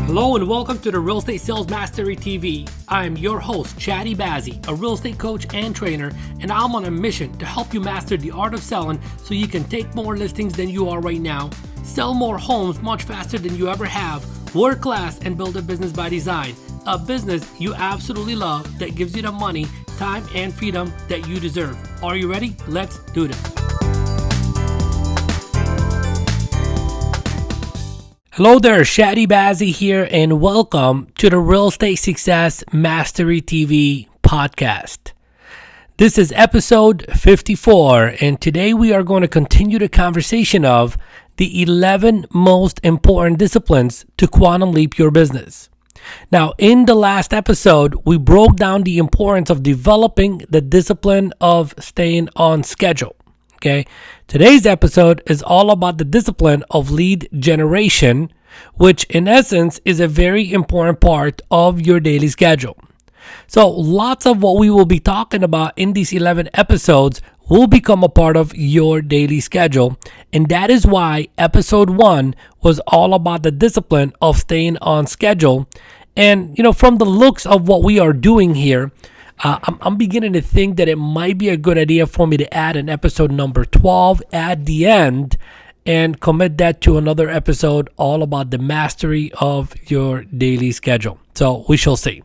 Hello and welcome to the Real Estate Sales Mastery TV. I'm your host, Chadi Bazzi, a real estate coach and trainer, and I'm on a mission to help you master the art of selling so you can take more listings than you are right now, sell more homes much faster than you ever have, work less, and build a business by design. A business you absolutely love that gives you the money, time, and freedom that you deserve. Are you ready? Let's do this. Hello there, Chadi Bazzi here, and welcome to the Real Estate Success Mastery TV podcast. This is episode 54, and today we are going to continue the conversation of the 11 most important disciplines to quantum leap your business. Now, in the last episode, we broke down the importance of developing the discipline of staying on schedule. Okay, today's episode is all about the discipline of lead generation, which in essence is a very important part of your daily schedule. So lots of what we will be talking about in these 11 episodes will become a part of your daily schedule. And that is why episode 1 was all about the discipline of staying on schedule. And, from the looks of what we are doing here, I'm beginning to think that it might be a good idea for me to add an episode number 12 at the end and commit that to another episode all about the mastery of your daily schedule. So we shall see.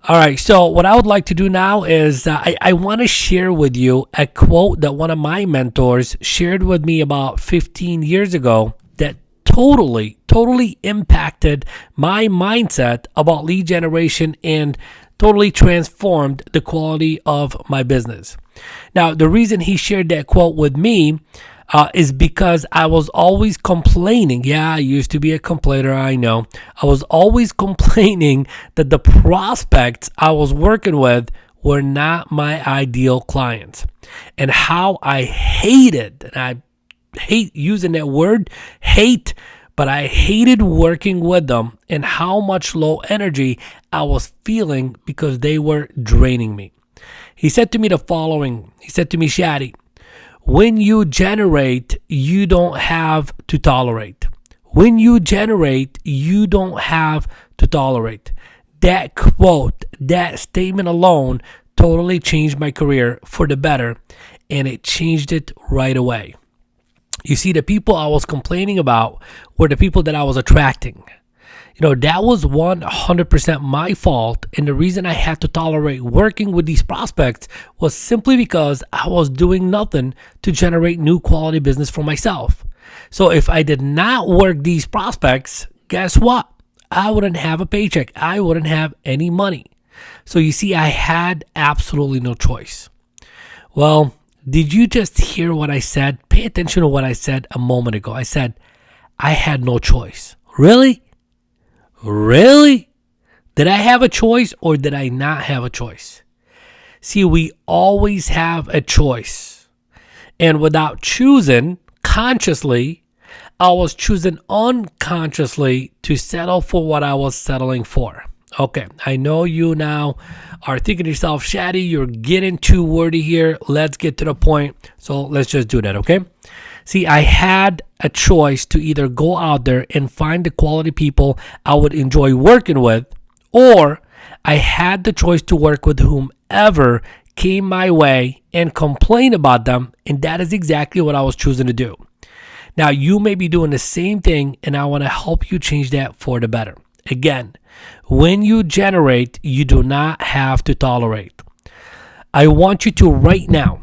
All right. So what I would like to do now is I want to share with you a quote that one of my mentors shared with me about 15 years ago that totally impacted my mindset about lead generation and totally transformed the quality of my business. Now, the reason he shared that quote with me is because I was always complaining. Yeah, I used to be a complainer, I know. I was always complaining that the prospects I was working with were not my ideal clients. And how I hated, and I hate using that word, hate, but I hated working with them and how much low energy I was feeling because they were draining me. He said to me the following. He said to me, Chadi, when you generate, you don't have to tolerate. When you generate, you don't have to tolerate. That quote, that statement alone totally changed my career for the better, and it changed it right away. You see, the people I was complaining about were the people that I was attracting. That was 100% my fault. And the reason I had to tolerate working with these prospects was simply because I was doing nothing to generate new quality business for myself. So if I did not work these prospects, guess what? I wouldn't have a paycheck. I wouldn't have any money. So you see, I had absolutely no choice. Well, did you just hear what I said? Pay attention to what I said a moment ago. I said, I had no choice. Really? Really? Did I have a choice or did I not have a choice? See, we always have a choice. And without choosing consciously, I was choosing unconsciously to settle for what I was settling for. Okay, I know you now are thinking to yourself, Chadi, you're getting too wordy here. Let's get to the point. So let's just do that, okay? See, I had a choice to either go out there and find the quality people I would enjoy working with, or I had the choice to work with whomever came my way and complain about them, and that is exactly what I was choosing to do. Now, you may be doing the same thing, and I want to help you change that for the better. Again, when you generate, you do not have to tolerate. I want you to right now,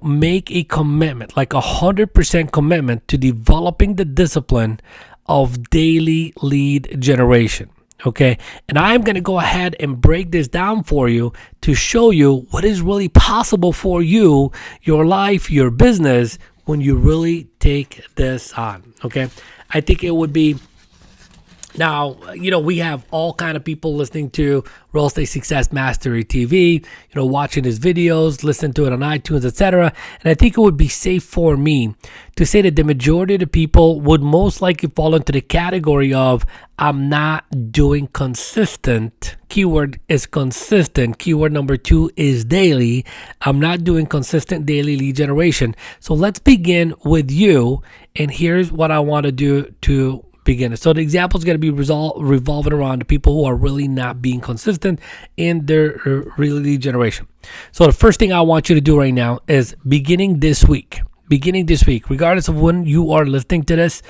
make a commitment, like 100% commitment to developing the discipline of daily lead generation. Okay. And I'm going to go ahead and break this down for you to show you what is really possible for you, your life, your business, when you really take this on. Okay. I think it would be Now, we have all kind of people listening to Real Estate Success Mastery TV, watching his videos, listening to it on iTunes, etc. And I think it would be safe for me to say that the majority of the people would most likely fall into the category of I'm not doing consistent. Keyword is consistent. Keyword number 2 is daily. I'm not doing consistent daily lead generation. So let's begin with you. And here's what I want to do to beginners. So the example is going to be revolving around the people who are really not being consistent in their lead generation. So the first thing I want you to do right now is beginning this week, regardless of when you are listening to this,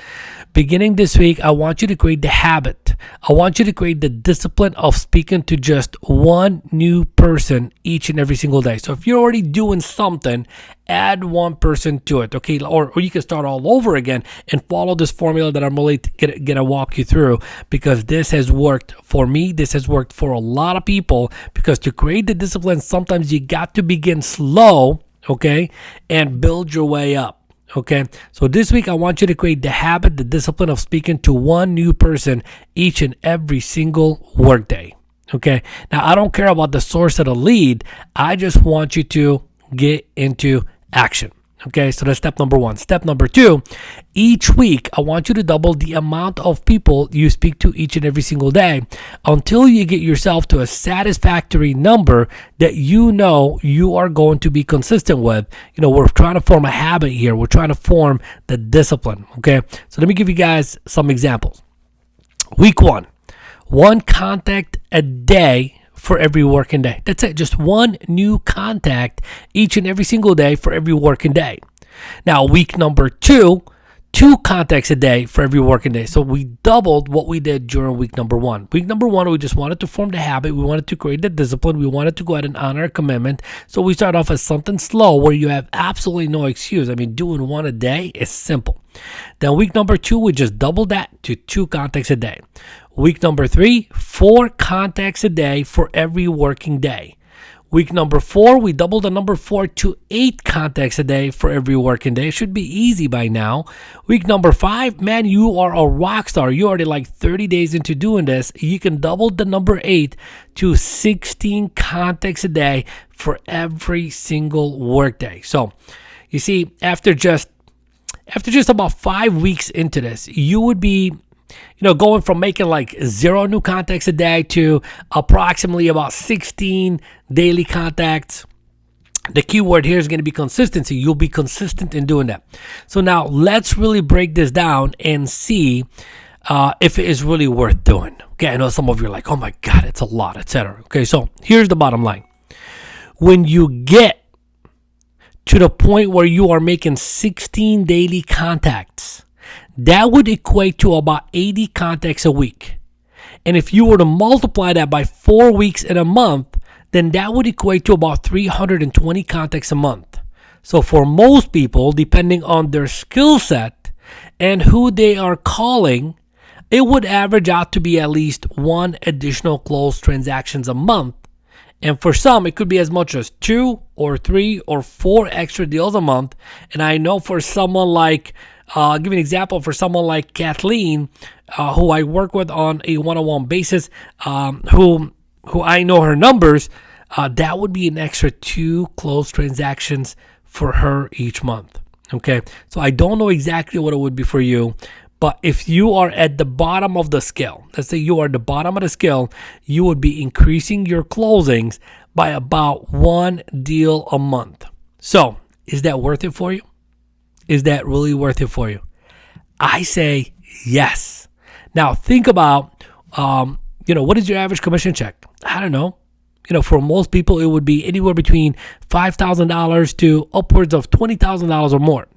beginning this week, I want you to create the habit. I want you to create the discipline of speaking to just one new person each and every single day. So if you're already doing something, add one person to it, okay? Or you can start all over again and follow this formula that I'm really gonna walk you through, because this has worked for me. This has worked for a lot of people, because to create the discipline, sometimes you got to begin slow, okay, and build your way up. Okay, so this week I want you to create the habit, the discipline of speaking to one new person each and every single workday. Okay, now I don't care about the source of the lead. I just want you to get into action. Okay, so that's step number one. Step number two, each week I want you to double the amount of people you speak to each and every single day until you get yourself to a satisfactory number that you know you are going to be consistent with. You know, we're trying to form a habit here. We're trying to form the discipline. Okay, so let me give you guys some examples. Week one contact a day for every working day. That's it. Just one new contact each and every single day for every working day. Now, week number two contacts a day for every working day. So we doubled what we did during week number one. Week number one, we just wanted to form the habit. We wanted to create the discipline. We wanted to go ahead and honor a commitment. So we start off as something slow where you have absolutely no excuse. I mean, doing one a day is simple. Then week number two, we just doubled that to 2 contacts a day. Week number 3, 4 contacts a day for every working day. Week number 4, we doubled the number 4 to 8 contacts a day for every working day. It should be easy by now. Week number 5, man, you are a rock star. You're already like 30 days into doing this. You can double the number 8 to 16 contacts a day for every single workday. So you see, after just about 5 weeks into this, you would be going from making like 0 new contacts a day to approximately about 16 daily contacts. The key word here is going to be consistency. You'll be consistent in doing that. So now let's really break this down and see if it is really worth doing. Okay, I know some of you are like, oh my God, it's a lot, etc. Okay, so here's the bottom line. When you get to the point where you are making 16 daily contacts, that would equate to about 80 contacts a week. And if you were to multiply that by 4 weeks in a month, then that would equate to about 320 contacts a month. So for most people, depending on their skill set and who they are calling, it would average out to be at least 1 additional closed transactions a month. And for some, it could be as much as 2 or 3 or 4 extra deals a month. And I know for someone like, I'll give you an example, for someone like Kathleen, who I work with on a one-on-one basis, who I know her numbers, that would be an extra 2 closed transactions for her each month. Okay, so I don't know exactly what it would be for you, but if you are at the bottom of the scale, let's say you are at the bottom of the scale, you would be increasing your closings by about 1 deal a month. So is that worth it for you? Is that really worth it for you? I say yes. Now think about, what is your average commission check? I don't know. For most people, it would be anywhere between $5,000 to upwards of $20,000 or more.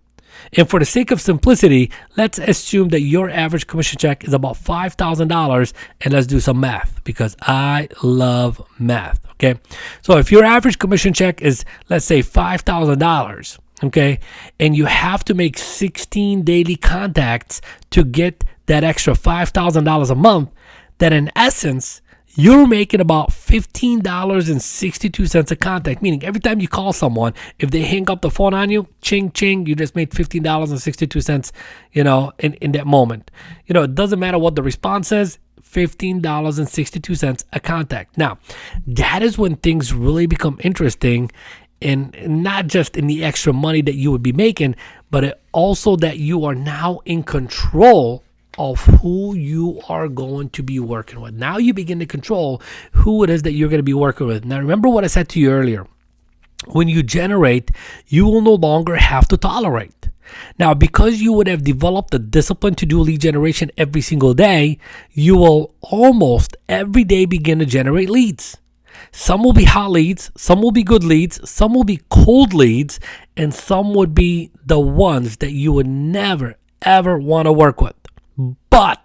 And for the sake of simplicity, let's assume that your average commission check is about $5,000, and let's do some math because I love math. Okay. So if your average commission check is, let's say, $5,000, okay, and you have to make 16 daily contacts to get that extra $5,000 a month, then in essence, you're making about $15.62 a contact, meaning every time you call someone, if they hang up the phone on you, ching, ching, you just made $15.62, in that moment. It doesn't matter what the response is, $15.62 a contact. Now, that is when things really become interesting, and not just in the extra money that you would be making, but also that you are now in control of who you are going to be working with. Now you begin to control who it is that you're going to be working with. Now remember what I said to you earlier. When you generate, you will no longer have to tolerate. Now, because you would have developed the discipline to do lead generation every single day, you will almost every day begin to generate leads. Some will be hot leads, some will be good leads, some will be cold leads, and some would be the ones that you would never, ever want to work with. But,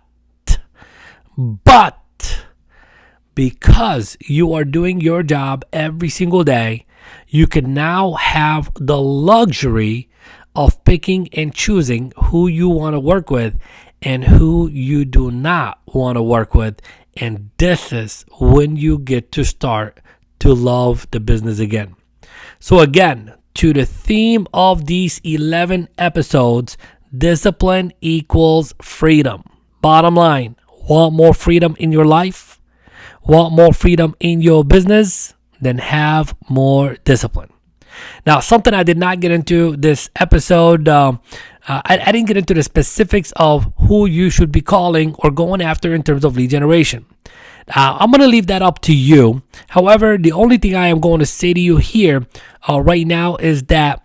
because you are doing your job every single day, you can now have the luxury of picking and choosing who you want to work with and who you do not want to work with. And this is when you get to start to love the business again. So again, to the theme of these 11 episodes, discipline equals freedom. Bottom line, want more freedom in your life? Want more freedom in your business? Then have more discipline. Now, something I did not get into this episode, I didn't get into the specifics of who you should be calling or going after in terms of lead generation. I'm going to leave that up to you. However, the only thing I am going to say to you here right now is that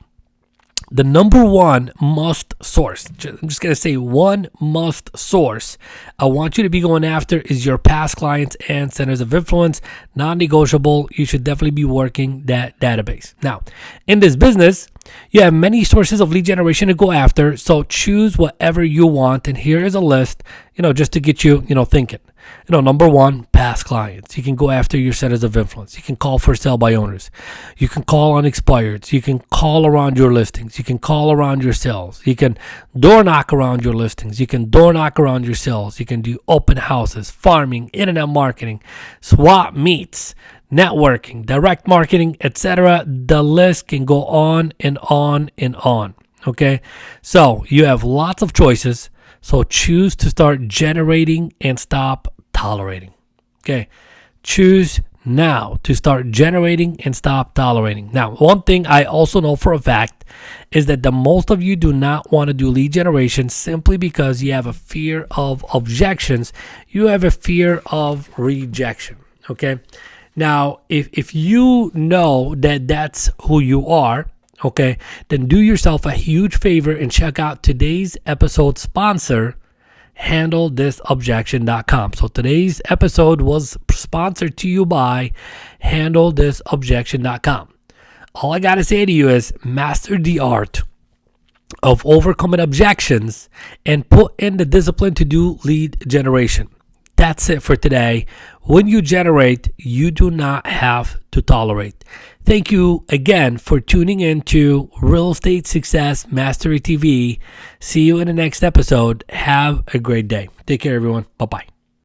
the number one must source, I'm just going to say one must source I want you to be going after is your past clients and centers of influence. Non-negotiable. You should definitely be working that database. Now, in this business, you have many sources of lead generation to go after. So choose whatever you want. And here is a list, just to get you, thinking. Number one, past clients. You can go after your centers of influence. You can call for sale by owners. You can call on expireds. You can call around your listings. You can call around your sales. You can door knock around your listings. You can door knock around your sales. You can do open houses, farming, internet marketing, swap meets, networking, direct marketing, etc. The list can go on and on and on. Okay, so you have lots of choices. So choose to start generating and stop tolerating. Okay, choose now to start generating and stop tolerating. Now, one thing I also know for a fact is that the most of you do not want to do lead generation simply because you have a fear of objections. You have a fear of rejection. Okay, now if you know that that's who you are, okay, then do yourself a huge favor and check out today's episode sponsor, HandleThisObjection.com. So today's episode was sponsored to you by HandleThisObjection.com. All I got to say to you is master the art of overcoming objections and put in the discipline to do lead generation. That's it for today. When you generate, you do not have to tolerate. Thank you again for tuning in to Real Estate Success Mastery TV. See you in the next episode. Have a great day. Take care, everyone. Bye-bye.